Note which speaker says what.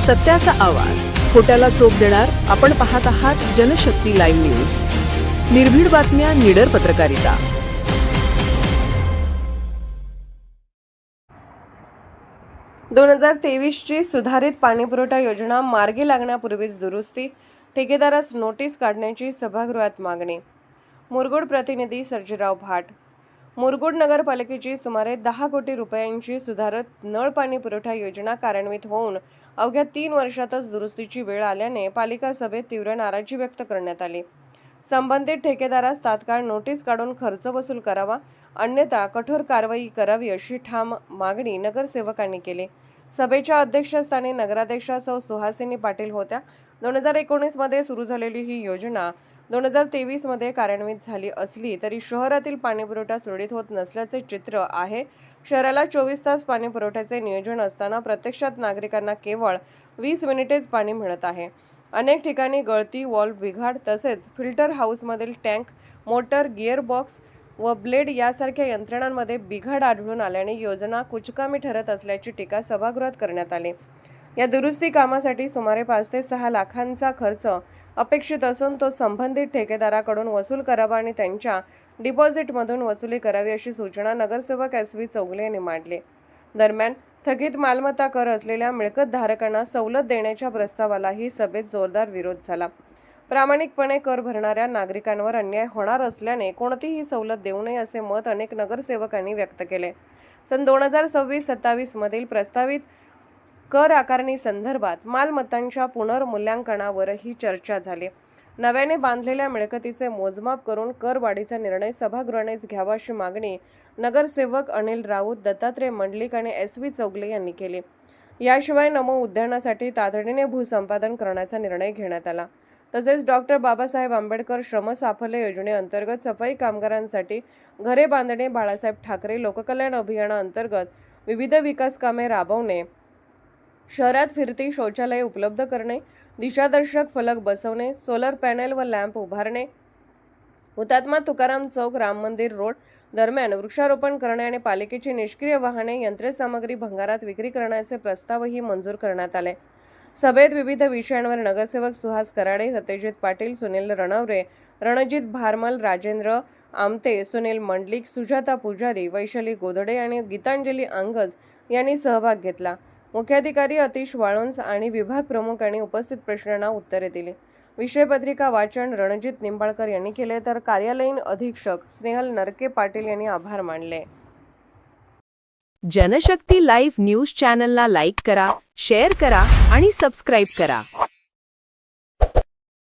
Speaker 1: सत्याचा आवाज, खोट्याला चोप देणार. आपण पाहत आहात जनशक्ती लाईव्ह न्यूज. निर्भीड बातम्या, निडर पत्रकारिता.
Speaker 2: 2023ची सुधारित पाणीपुरवठा योजना मार्गी लागण्यापूर्वीच दुरुस्ती, ठेकेदारास नोटीस काढण्याची सभागृहात मागणी. मुरगुड प्रतिनिधी सर्जेराव भाट. मुरगुड नगरपालिकेची सुमारे 10 कोटी रुपयांची सुधारित नळ पाणी पुरवठा योजना कार्यान्वित होऊन अवघ्या 3 वर्षातच दुरुस्तीची वेळ आल्याने पालिका सभेत तीव्र नाराजी व्यक्त करण्यात आली. संबंधित ठेकेदारास तात्काळ नोटीस काढून खर्च वसूल करावा, अन्यथा कठोर कारवाई करावी अशी ठाम मागणी नगरसेवकांनी केली. सभेच्या अध्यक्षस्थानी नगराध्यक्षा सौ सुहासिनी पाटील होत्या. 2019 मध्ये सुरू झालेली ही योजना 2023 मध्ये कार्यान्वित झाली असली तरी शहरातील पाणीपुरवठा सुरळीत होत नसल्याचे चित्र आहे. शहराला 24 तास पाणी पुरवठ्याचे नियोजन असताना प्रत्यक्षात नागरिकांना केवळ 20 मिनिटेच पाणी मिळत आहे. अनेक ठिकाणी गळती, व्हॉल्व्ह बिघाड तसेच फिल्टर हाऊसमधील टँक, मोटर, गिअरबॉक्स व ब्लेड यासारख्या यंत्रणांमध्ये बिघाड आढळून आल्याने योजना कुचकामी ठरत असल्याची टीका सभागृहात करण्यात आली. या दुरुस्ती कामासाठी सुमारे 5 ते 6 लाखांचा खर्च अपेक्षित असून तो संबंधित ठेकेदाराकडून वसूल करावा आणि त्यांच्या डिपॉझिटमधून वसुली करावी अशी सूचना नगरसेवक SV चौगले यांनी मांडली. दरम्यान थकीत मालमत्ता कर असलेल्या मिळकतधारकांना सवलत देण्याच्या प्रस्तावालाही सभेत जोरदार विरोध झाला. प्रामाणिकपणे कर भरणाऱ्या नागरिकांवर अन्याय होणार असल्याने कोणतीही सवलत देऊ नये असे मत अनेक नगरसेवकांनी व्यक्त केले. सन 2026-27 मधील प्रस्तावित कर आकारणी संदर्भात मालमत्तांच्या पुनर्मूल्यांकनावरही चर्चा झाली. नव्याने बांधलेल्या मिळकतीचे मोजमाप करून कर वाढीचा निर्णय सभागृहानेच घ्यावा अशी मागणी नगरसेवक अनिल राऊत, दत्तात्रय मंडलिक आणि SV चौगले यांनी केली. याशिवाय नमो उद्यानासाठी तातडीने भूसंपादन करण्याचा निर्णय घेण्यात आला. तसेच डॉ. बाबासाहेब आंबेडकर श्रमसाफल्य योजनेअंतर्गत सफाई कामगारांसाठी घरे बांधणे, बाळासाहेब ठाकरे लोककल्याण अभियानाअंतर्गत विविध विकास कामे राबवणे, शहरात फिरती शौचालये उपलब्ध करणे, दिशादर्शक फलक बसवणे, सोलर पॅनेल व लॅम्प उभारणे, हुतात्मा तुकाराम चौक, राम मंदिर रोड दरम्यान वृक्षारोपण करणे आणि पालिकेची निष्क्रिय वाहने, यंत्रसामग्री भंगारात विक्री करण्याचे प्रस्तावही मंजूर करण्यात आले. सभेत विविध विषयांवर नगरसेवक सुहास कराडे, सत्यजित पाटील, सुनील रणवरे, रणजित भारमल, राजेंद्र आमते, सुनील मंडलिक, सुजाता पुजारी, वैशाली गोधडे आणि गीतांजली अंगज यांनी सहभाग घेतला. मुख्याधिकारी अतिश वाळुंज आणि विभाग प्रमुखांनी उपस्थित प्रश्नांना उत्तरे दिली. विषयपत्रिका वाचन रणजित निंबाळकर यांनी केले तर कार्यालयीन अधीक्षक स्नेहल नरके पाटील यांनी आभार मानले.
Speaker 1: जनशक्ती लाईव्ह न्यूज चॅनलला लाईक करा, शेअर करा आणि सबस्क्राईब करा.